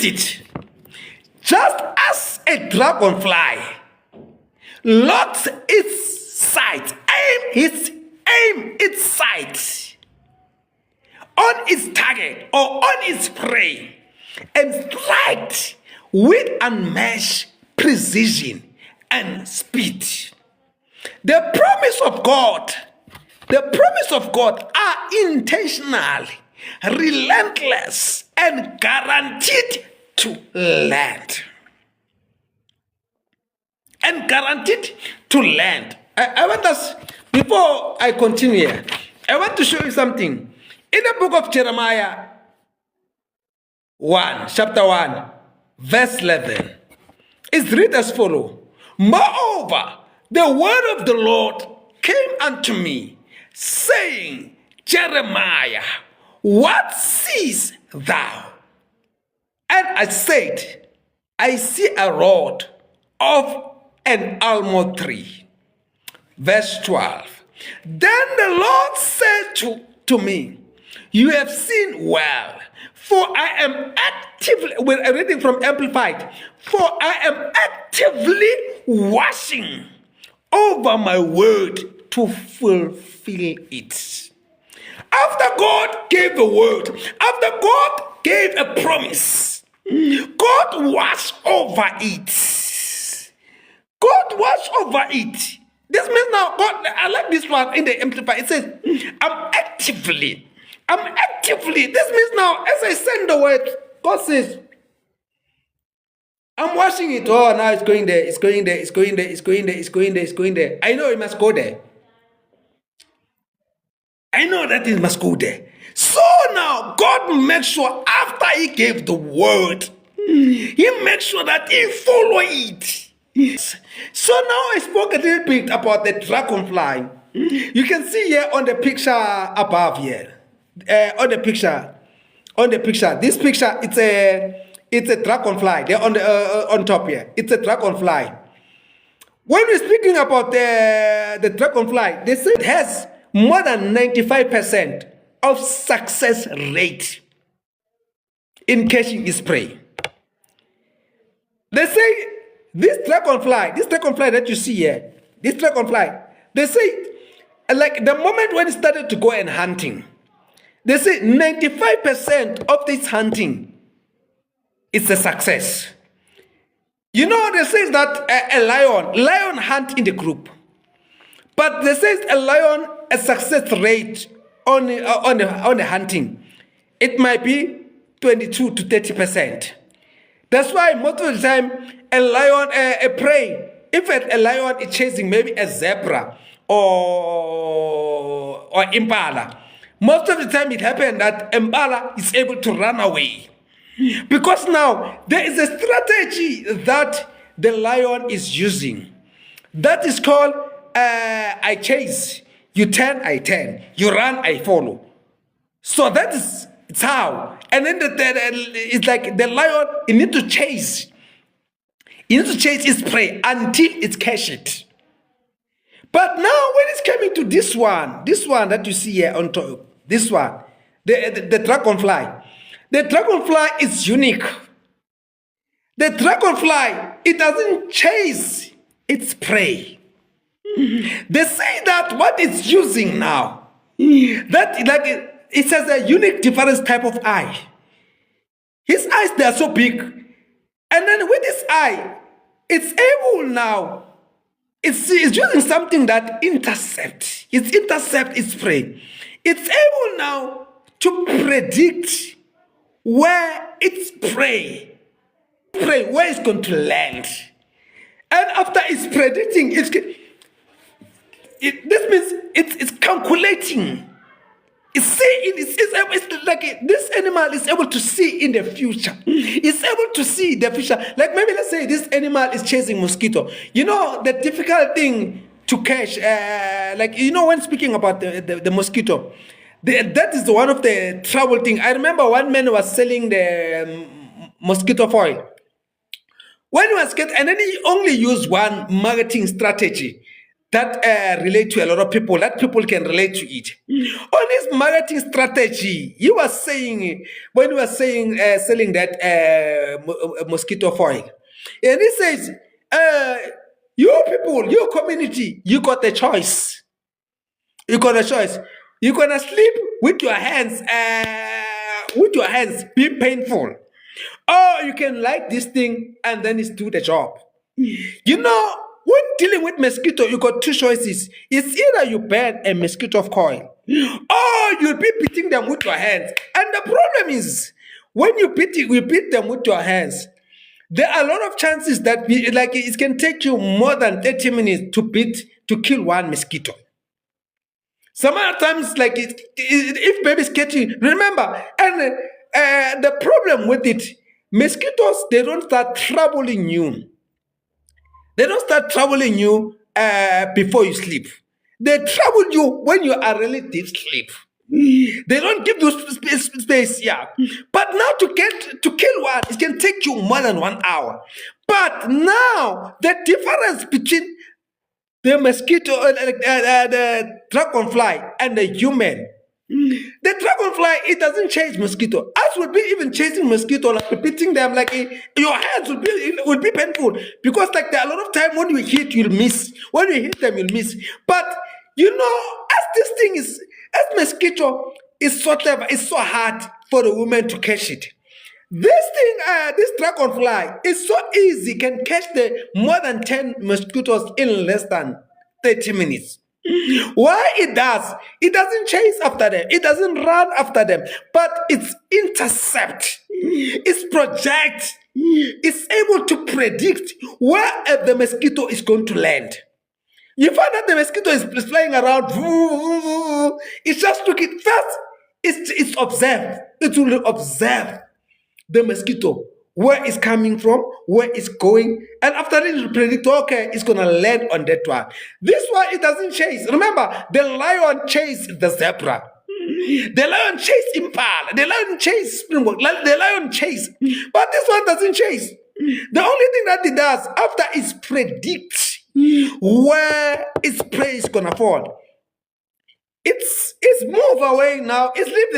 read it. Just as a dragonfly locks its sight, aim its sight on its target or on its prey, and strike with unmatched precision and speed. The promise of God are intentional, relentless, and guaranteed to land. I want us, before I continue, I want to show you something. In the book of Jeremiah 1, chapter 1, verse 11, it's read as follows. Moreover, the word of the Lord came unto me, saying, Jeremiah, what seest thou? And I said, I see a rod of an almond tree. Verse 12. Then the Lord said to me, you have seen well, for I am actively, we're reading from Amplified, for I am actively watching over my word to fulfill it. After God gave the word, after God gave a promise, God watched over it. God watched over it. This means now, God, I like this one in the Amplified. It says, I'm actively. This means now, as I send the word, God says, I'm watching it. Oh, now it's going there. I know it must go there. I know that it must go there. So now, God makes sure after He gave the word, He makes sure that He follow it. So now I spoke a little bit about the dragonfly. You can see here on the picture above here. On the picture. This picture, it's a dragonfly. They're on top here. It's a dragonfly. When we're speaking about the dragonfly, they say it has more than 95% of success rate in catching its prey. They say this dragonfly that you see here, they say, like the moment when it started to go and hunting, they say 95% of this hunting is a success. You know, they say that a lion hunt in the group, but they say a success rate on the hunting, it might be 22 to 30%. That's why most of the time a prey, if a lion is chasing maybe a zebra or impala, most of the time it happens that impala is able to run away. Because now there is a strategy that the lion is using. That is called I chase, you turn, I turn, you run, I follow. So that is it's how. And then it's like the lion, it needs to chase. It needs to chase its prey until it's catched. But now when it's coming to this one that you see here on top, this one, the dragonfly. The dragonfly is unique. The dragonfly, it doesn't chase its prey. They say that what it's using now, that like it has a unique different type of eye. His eyes, they are so big. And then with his eye, it's able now, it's using something that intercepts its prey. It's able now to predict where its prey, where it's going to land. And after it's predicting, this means it's calculating. It's seeing, it's like this animal is able to see in the future. It's able to see the future. Like maybe let's say this animal is chasing mosquito. You know, the difficult thing to catch, like, you know, when speaking about the mosquito, that is one of the trouble thing. I remember one man was selling the mosquito foil. When he was getting, and then he only used one marketing strategy. that relate to a lot of people, that people can relate to it. On his marketing strategy, he was saying, when he was saying selling that mosquito foil, and he says, you people, your community, you got the choice. You got a choice. You're gonna sleep with your hands, be painful, or you can light this thing and then it's do the job. You know, when dealing with mosquito, you got two choices. It's either you burn a mosquito coil, or you'll be beating them with your hands. And the problem is, when you beat them with your hands, there are a lot of chances that it can take you more than 30 minutes to kill one mosquito. Some other times, if baby's catching, remember, and the problem with it, mosquitoes, they don't start troubling you. They don't start troubling you before you sleep. They trouble you when you are really deep sleep. They don't give you space, yeah. But now to kill one, it can take you more than 1 hour. But now the difference between the mosquito, the dragonfly, and the human. The dragonfly, it doesn't chase mosquito. Us will be even chasing mosquito, like beating them, your hands will be painful because there are a lot of time when you hit, you'll miss. When you hit them, you'll miss. But as this thing is, as mosquito is so clever, it's so hard for the woman to catch it. This thing, this dragonfly is so easy, can catch the more than 10 mosquitoes in less than 30 minutes. Why it does? It doesn't chase after them. It doesn't run after them. But it's intercept. It's project. It's able to predict where the mosquito is going to land. You find that the mosquito is flying around. It's just looking first. It's observe. It will observe the mosquito, where it's coming from, where it's going, and after it will predict, okay, it's gonna land on that one. This one, it doesn't chase. Remember, the lion chased the zebra. The lion chased impala. The lion chased springbok. The lion chased. But this one doesn't chase. The only thing that it does after is predict where its prey is gonna fall. It's move away now. It's leave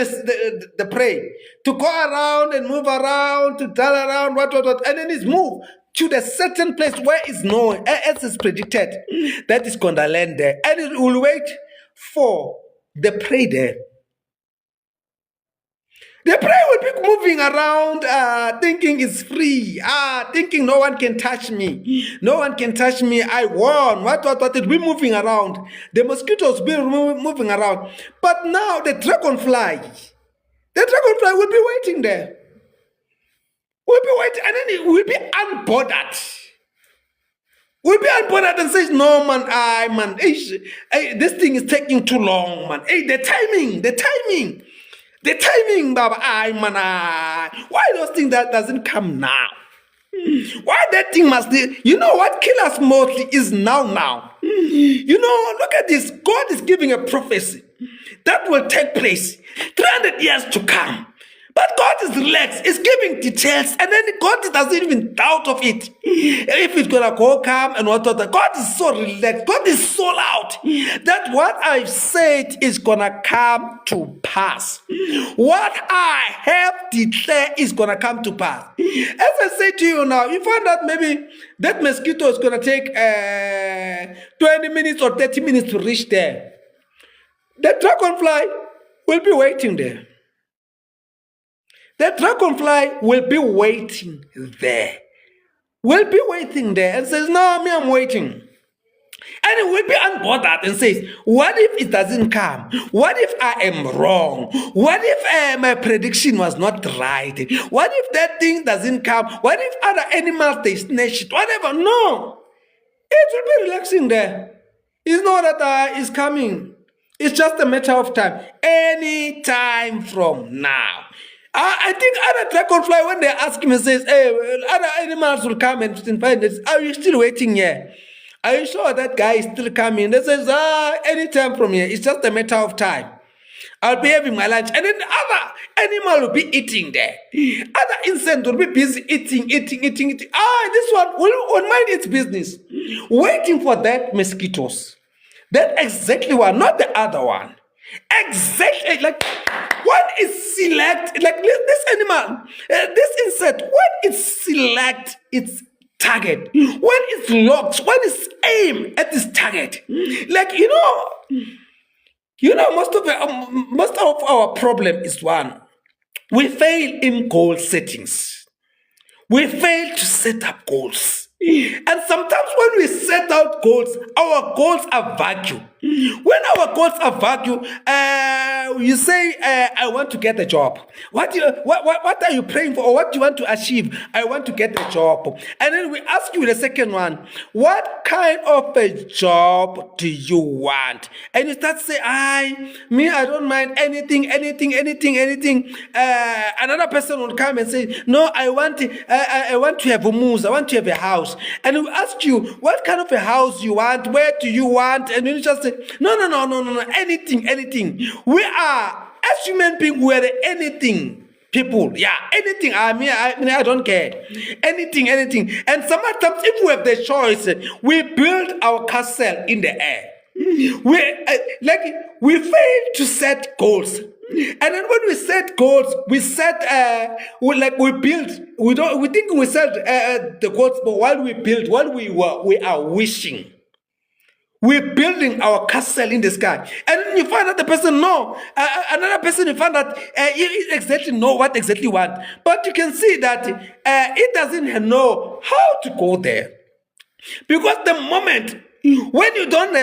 the prey to go around and move around, to turn around, what, and then it's move to the certain place where it's known, as is predicted, that it's gonna land there, and it will wait for the prey there. The prey will be moving around, thinking it's free, thinking no one can touch me. No one can touch me. I won. What? It will be moving around. The mosquitoes will be moving around. But now the dragonfly will be waiting there. Will be waiting, and then it will be unbothered. Will be unbothered and says, no, man, this thing is taking too long, man. Hey, the timing, Baba, why those things that doesn't come now? Why that thing must be? You know what kill us mostly is now. Look at this. God is giving a prophecy that will take place 300 years to come. But God is relaxed. He's giving details, and then God doesn't even doubt of it. If it's gonna go come and what. God is so relaxed. God is so loud that what I've said is gonna come to pass. What I have declared is gonna come to pass. As I say to you now, you find out maybe that mosquito is gonna take 20 minutes or 30 minutes to reach there. The dragonfly will be waiting there. The dragonfly will be waiting there. Will be waiting there and says, no, I'm waiting. And it will be unbothered and says, what if it doesn't come? What if I am wrong? What if my prediction was not right? What if that thing doesn't come? What if other animals, they snatch it? Whatever. No. It will be relaxing there. It's not that it's coming. It's just a matter of time. Any time from now. I think other dragonfly, when they ask him, says, hey, other animals will come and find this. Are you still waiting here? Are you sure that guy is still coming? They says, any time from here. It's just a matter of time. I'll be having my lunch. And then the other animal will be eating there. Other insect will be busy eating. This one will mind its business. Waiting for that mosquitoes. That exactly one, not the other one. Exactly, like when it select, like this animal, this insect, when it select its target, when it's locked, when it's aim at this target, like most of our problem is one: we fail in goal settings. We fail to set up goals. And sometimes when we set out goals, our goals are vacuum. When our goals are vacuum, you say, I want to get a job. What are you praying for, or what do you want to achieve? I want to get a job. And then we ask you the second one, what kind of a job do you want? And you start saying, I don't mind anything. Another person will come and say, no, I want to have a moose, I want to have a house. And we ask you, what kind of a house you want? Where do you want? And you just say, no, anything. We are, as human beings, we are the anything people. Yeah, anything. I don't care. Anything. And sometimes, if we have the choice, we build our castle in the air. We fail to set goals. And then when we set goals, we set we build. We think we set the goals, but while we are wishing. We're building our castle in the sky. And then you find out the person another person, you find that he exactly know what exactly want. But you can see that it doesn't know how to go there. Because the moment when you don't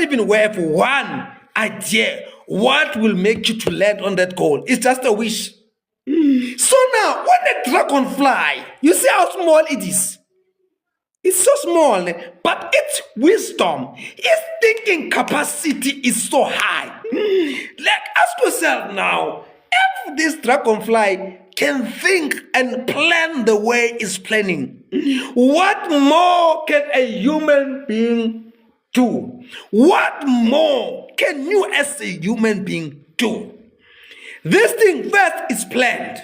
even have one idea what will make you to land on that goal, it's just a wish. So now, when the dragonfly, you see how small it is. It's so small, but its wisdom, its thinking capacity is so high. Like, ask yourself now, if this dragonfly can think and plan the way it's planning, what more can a human being do? What more can you as a human being do? This thing first is planned.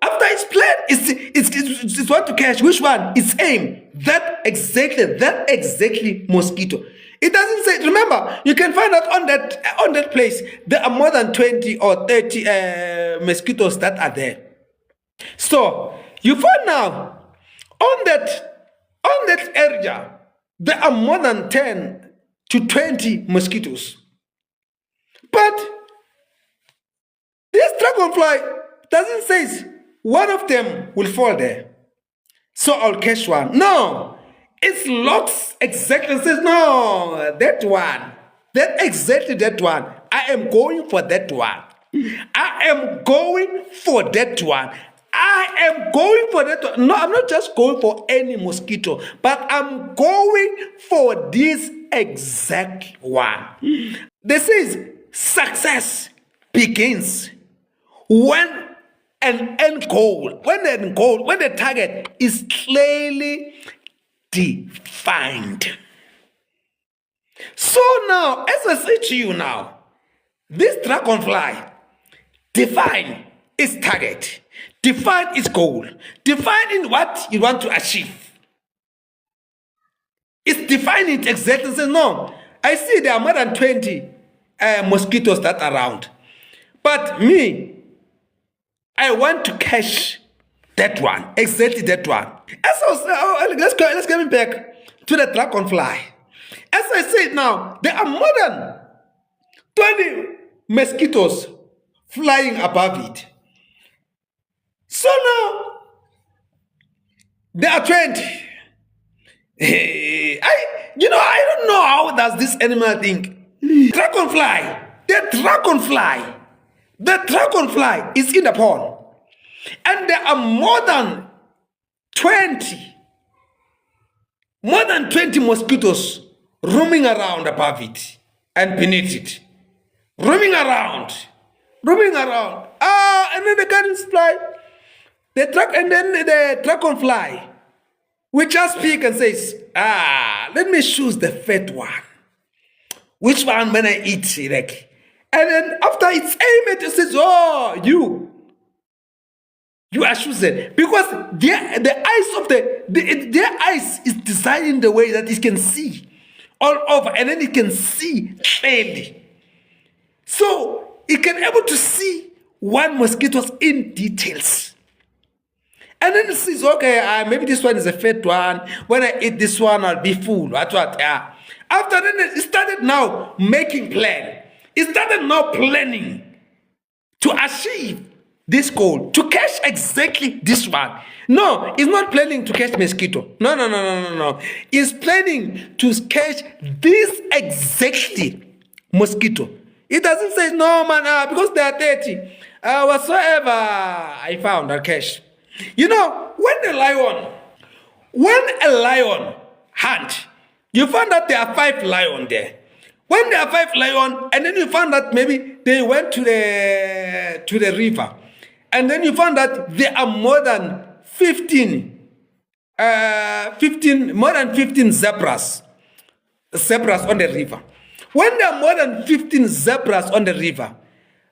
After it's planned, it's what to catch. Which one? It's aim. That exactly mosquito. It doesn't say, remember, you can find out on that place, there are more than 20 or 30 mosquitoes that are there. So you find now on that area, there are more than 10 to 20 mosquitoes. But this dragonfly doesn't say one of them will fall there, so I'll catch one. No, it looks exactly and says, no, that one. I am going for that one. No, I'm not just going for any mosquito, but I'm going for this exact one. This is success begins when an end goal, when the target is clearly defined. So now, as I say to you now, this dragonfly define its target, define its goal, define in what you want to achieve. It's defining it exactly. Says, no, I see there are more than 20 mosquitoes that are around, but me, I want to catch that one, exactly that one. Let's get back to the dragonfly. As I said now, there are more than 20 mosquitoes flying above it. So now, there are 20. I don't know how does this animal think. The dragonfly is in the pond. And there are more than 20 mosquitoes roaming around above it and beneath it. Roaming around. And then the gardens fly. And then the dragonfly will just speak and says, let me choose the fat one. Which one when I eat? Like, and then after it's aimed, it says, oh, you are chosen. Because their eyes is designed in the way that it can see all over, and then it can see clearly. So it can able to see one mosquitoes in details. And then it says, okay, maybe this one is a fat one. When I eat this one, I'll be full. What? Yeah. After then, it started now making plan. It started now planning to achieve this goal, to catch exactly this one. No, it's not planning to catch mosquito. No. It's planning to catch this exactly mosquito. It doesn't say, no, man, because they are 30. Whatsoever I found, I'll catch. You know, when a lion hunt, you find that there are 5 lions there. When there are 5 lions, and then you find that maybe they went to the river, and then you find that there are more than 15 zebras on the river. When there are more than 15 zebras on the river,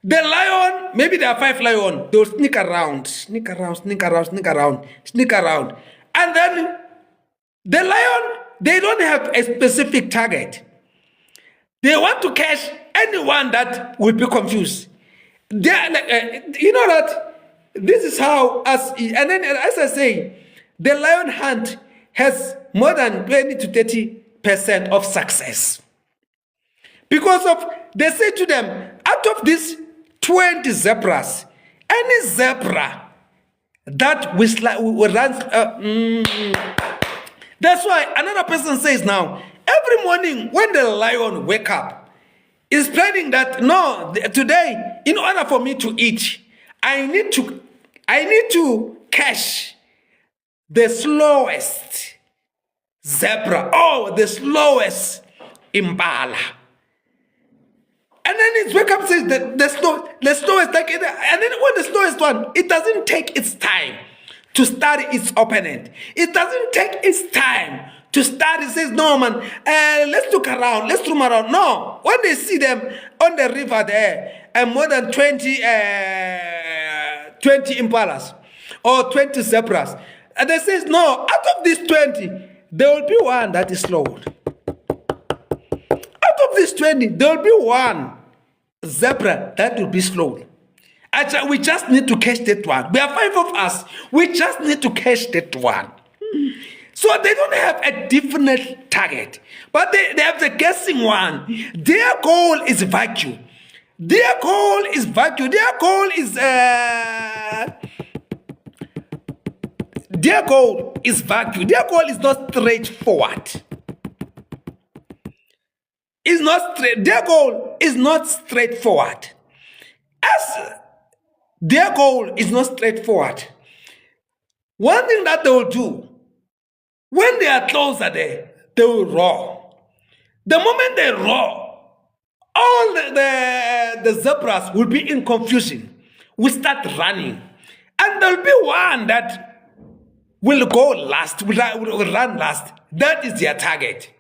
the lion, maybe there are 5 lions, they'll sneak around. And then the lion, they don't have a specific target. They want to catch anyone that will be confused. They are like, you know that this is how, and then as I say, the lion hunt has more than 20 to 30% of success. Because they say to them, out of these 20 zebras, any zebra that will run. That's why another person says now, every morning when the lion wake up, is planning that, no, today, in order for me to eat, I need to catch the slowest zebra, the slowest impala. And then it wake up and says the slowest, like, and then when the slowest one, it doesn't take its time to study its opponent. It doesn't take its time to study. It says, no, man, let's look around, let's roam around. No, when they see them on the river there, and more than 20 impalas or 20 zebras, and they says, no, out of these 20, there will be one that is slowed. Out of these 20, there will be one zebra that will be slowed. We just need to catch that one. There are 5 of us. We just need to catch that one. So they don't have a definite target, but they have the guessing one. Their goal is vacuum. Their goal is vacuum. Their goal is vacuum. Their goal is not straightforward. It's not straight. Their goal is not straightforward. As their goal is not straightforward, one thing that they will do, when they are closer there, they will roar. The moment they roar, all the zebras will be in confusion, will start running. And there will be one that will go last, will run last. That is their target.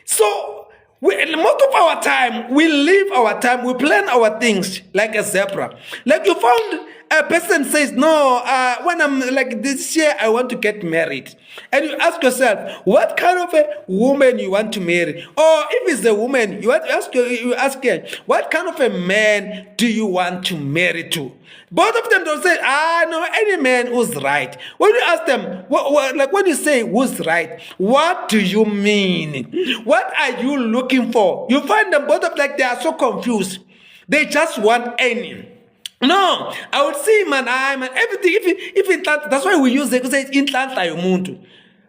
So, most of our time, we live our time, we plan our things like a zebra. Like you found a person says, no, when I'm like this year, I want to get married. And you ask yourself, what kind of a woman you want to marry? Or if it's a woman, you ask her, what kind of a man do you want to marry to? Both of them don't say, no, any man who's right. When you ask them, like when you say who's right, what do you mean? What are you looking for? You find them both of like they are so confused. They just want any. No, I would say, man, everything. If in that's why we use it because it's in umuntu.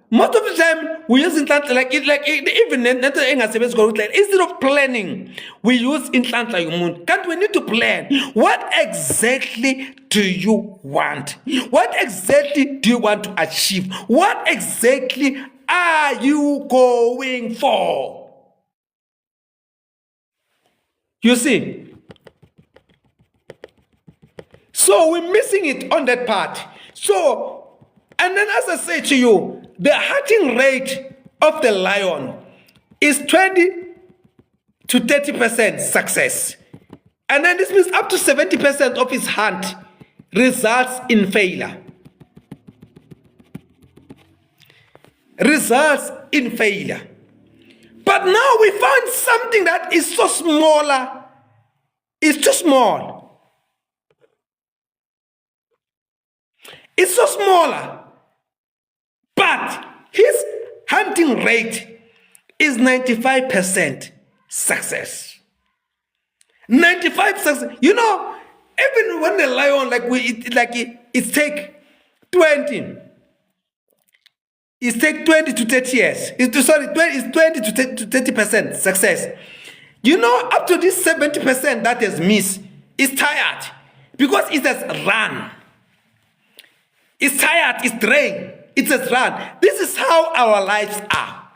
Most of the time we use inhlanhla like even instead of planning, we use inhlanhla yomuntu. Can't we need to plan? What exactly do you want? What exactly do you want to achieve? What exactly are you going for? You see? So we're missing it on that part. So, and then as I say to you, the hatching rate of the lion is 20 to 30% success. And then this means up to 70% of his hunt results in failure. Results in failure. But But now we found something that is so smaller. It's too small. It's so smaller. But his hunting rate is 95% success. 95 success. You know, even when the lion, it take 20. It take 20 to 30 years. It's 20 to 30% success. You know, up to this 70% that is missed is tired because it has run. It's tired, it's drained, it has run. This is how our lives are.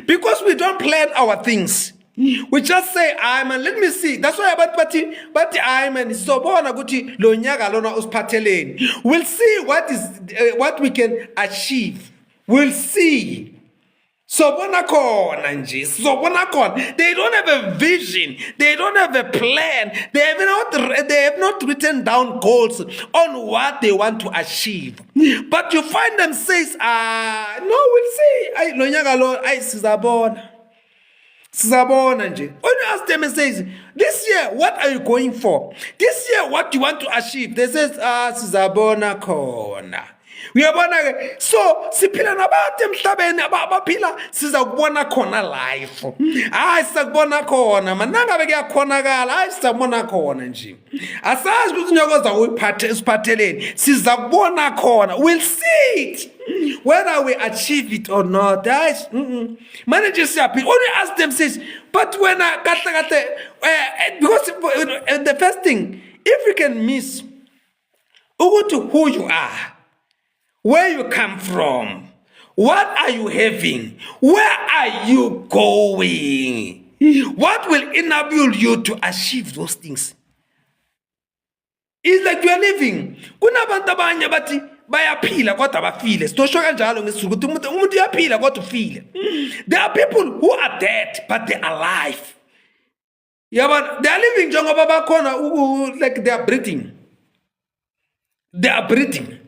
Because we don't plan our things. We just say, man, let me see. That's why about but man, so we'll see what we can achieve. We'll see. So they don't have a vision, they don't have a plan, they have not written down goals on what they want to achieve. But you find them says, no, we'll see. When you ask them and says, this year, what are you going for? This year, what do you want to achieve? They says, Sizabona Kona. We are so siphila nabantu emhlabeni abaphila sizakubona khona life. Hayi sakubona khona mananga bekuyakhonakala hayi sizabona khona nje. Asazi ukuthi nyokoza usiphatheleni sizakubona khona. We'll see it whether we achieve it or not. Guys, managers happy. Only ask them says, but when because the first thing, if you can miss who you are, where you come from, what are you having, where are you going, what will enable you to achieve those things? It's like you are living. Kunabantu abanye bathi bayaphila kodwa bafile. Sitosho kanjalo ngesizulu ukuthi umuntu uyaphila kodwa ufile. There are people who are dead but they are alive. Yeah, but they are living njengoba bakhona like they are breathing. They are breathing.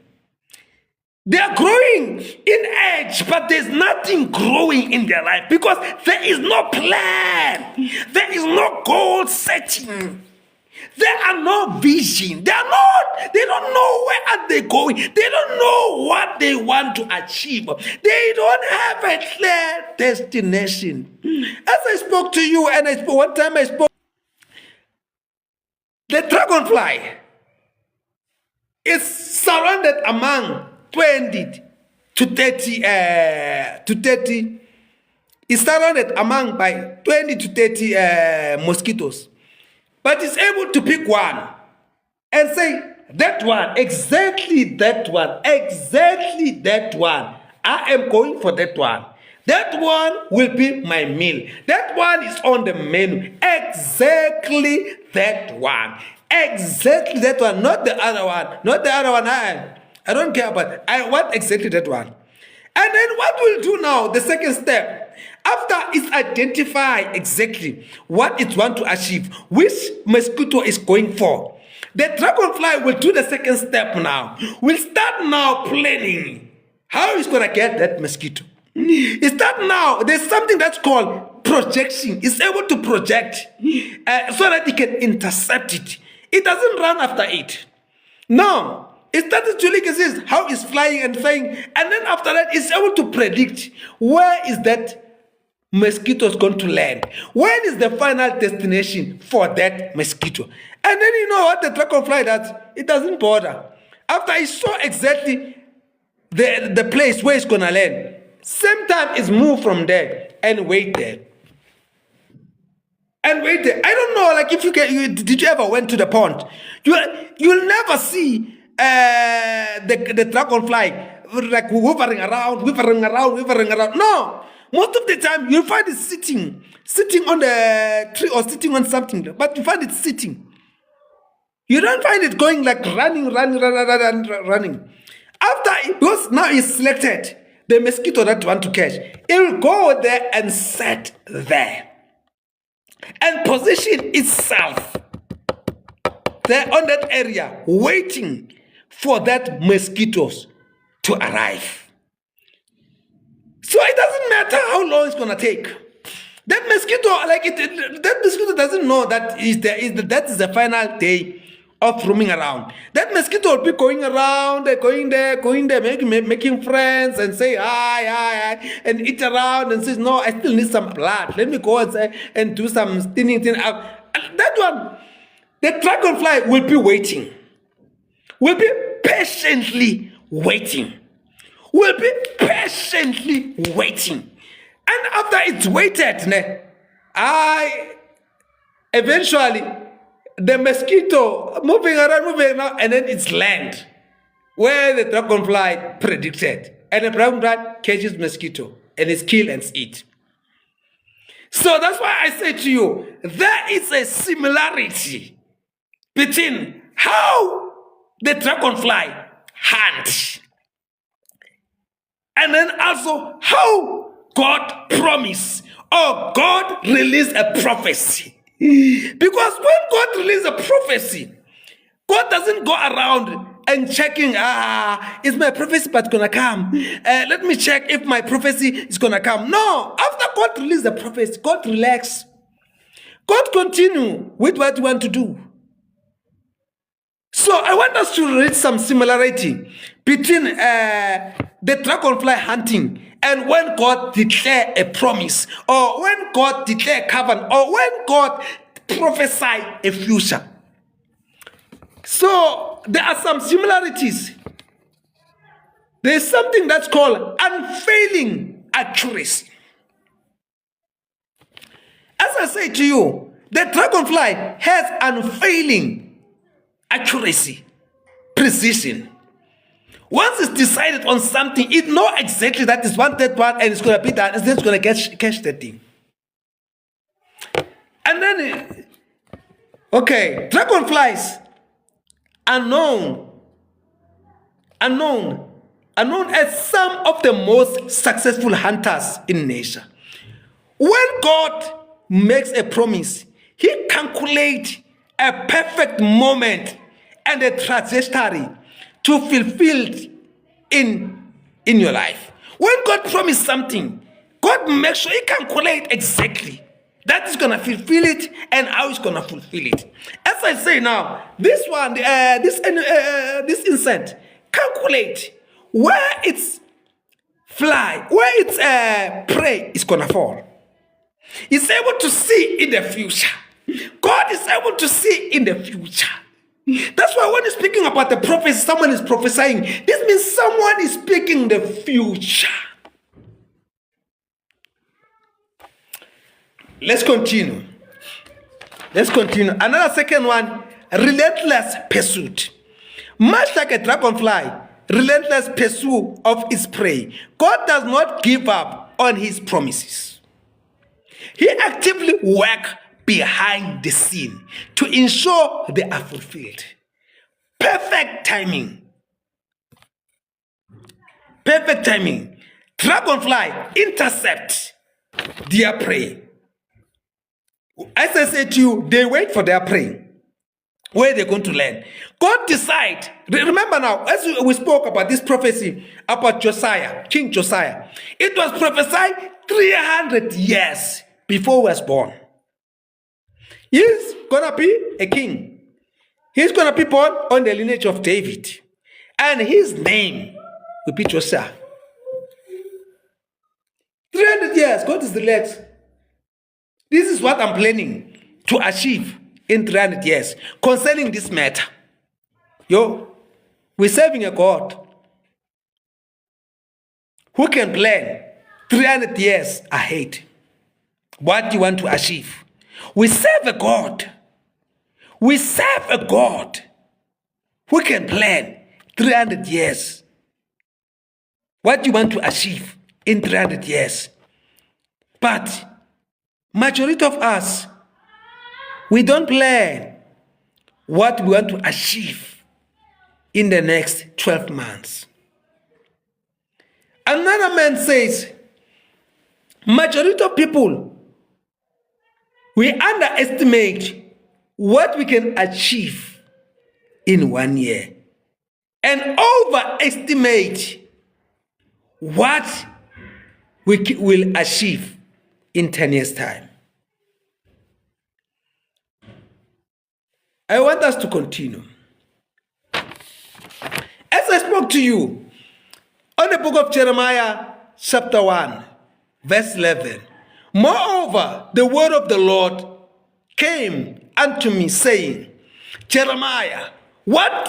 They are growing in age, but there's nothing growing in their life because there is no plan. There is no goal setting. There are no vision. They don't know where are they going. They don't know what they want to achieve. They don't have a clear destination. As I spoke to you, and one time I spoke, the dragonfly is surrounded among 20 to 30 is surrounded among by 20 to 30 mosquitoes, but it's able to pick one and say that one, exactly that one, I am going for that one. That one will be my meal. That one is on the menu. Exactly that one. Exactly that one, not the other one. Not the other one. I don't care about. I want exactly that one. And then what we'll do now, the second step, after it's identify exactly what it wants to achieve, which mosquito is going for, the dragonfly will do the second step now. We'll start now planning how it's going to get that mosquito. It's start now. There's something that's called projection. It's able to project so that it can intercept it. It doesn't run after it. No. It started to look at how it's flying, and then after that, it's able to predict where is that mosquito is going to land. When is the final destination for that mosquito? And then you know what the dragonfly does? It doesn't bother. After it saw exactly the place where it's going to land, same time it's moved from there and wait there. And wait there. I don't know, like if did you ever went to the pond? You'll never see the dragonfly like hovering around. No, most of the time you'll find it sitting on the tree or sitting on something, but you find it sitting. You don't find it going like running. After because now it's selected the mosquito that you want to catch, it will go there and sit there and position itself there on that area, waiting for that mosquitoes to arrive. So it doesn't matter how long it's going to take. That mosquito, that mosquito doesn't know that that is the final day of roaming around. That mosquito will be going around, going there, making friends and say hi, and eat around and says, no, I still need some blood. Let me go and do some thinning. That one, the dragonfly will be waiting, will be patiently waiting, will be patiently waiting. And after it's waited, eventually the mosquito moving around, and then it's land where the dragonfly predicted. And the dragonfly catches mosquito and it's killed and eat. So that's why I say to you, there is a similarity between how the dragonfly hunts and then also how God promised or God released a prophecy. Because when God releases a prophecy, God doesn't go around and checking, is my prophecy but gonna come? Let me check if my prophecy is gonna come. No, after God releases the prophecy, God relax. God continue with what you want to do. So I want us to read some similarity between the dragonfly hunting and when God declare a promise, or when God declare covenant, or when God prophesy a future. So there are some similarities. There is something that's called unfailing accuracy. As I say to you, the dragonfly has unfailing accuracy, precision. Once it's decided on something, it knows exactly that is one and it's going to be done, and then it's going to catch the thing. And then, okay, dragonflies are known as some of the most successful hunters in nature. When God makes a promise, He calculates a perfect moment and a trajectory to fulfill in your life. When God promised something, God makes sure He calculates exactly that is going to fulfill it and how it's going to fulfill it. As I say now, this one, this insect, calculate where its prey is going to fall. He's able to see in the future. God is able to see in the future. That's why when he's speaking about the prophecy, someone is prophesying. This means someone is speaking the future. Let's continue. Another second one, relentless pursuit. Much like a dragonfly, relentless pursuit of its prey. God does not give up on His promises. He actively works behind the scene to ensure they are fulfilled. Perfect timing. Dragonfly intercept their prey. As I said to you, they wait for their prey. Where they're going to land. God decide. Remember now, as we spoke about this prophecy about Josiah, King Josiah. It was prophesied 300 years before he was born. He's going to be a king. He's going to be born on the lineage of David. And his name will be Josiah. 300 years, God is relaxed. This is what I'm planning to achieve in 300 years concerning this matter. We're serving a God who can plan 300 years ahead what you want to achieve. We serve a God. We serve a God who can plan 300 years what you want to achieve in 300 years. But majority of us, we don't plan what we want to achieve in the next 12 months. Another man says, majority of people, we underestimate what we can achieve in 1 year and overestimate what we will achieve in 10 years' time. I want us to continue. As I spoke to you on the book of Jeremiah, chapter 1, verse 11, moreover, the word of the Lord came unto me, saying, Jeremiah, what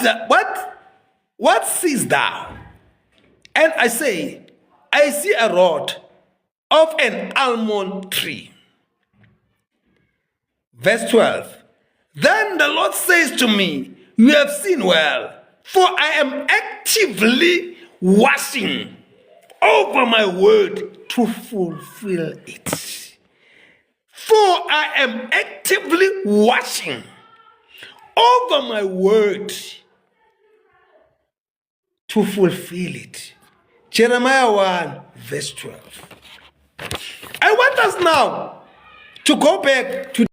seest thou? And I say, I see a rod of an almond tree. Verse 12, then the Lord says to me, you have seen well, for I am actively watching over my word to fulfill it. For I am actively watching over my word to fulfill it. Jeremiah 1, verse 12. I want us now to go back to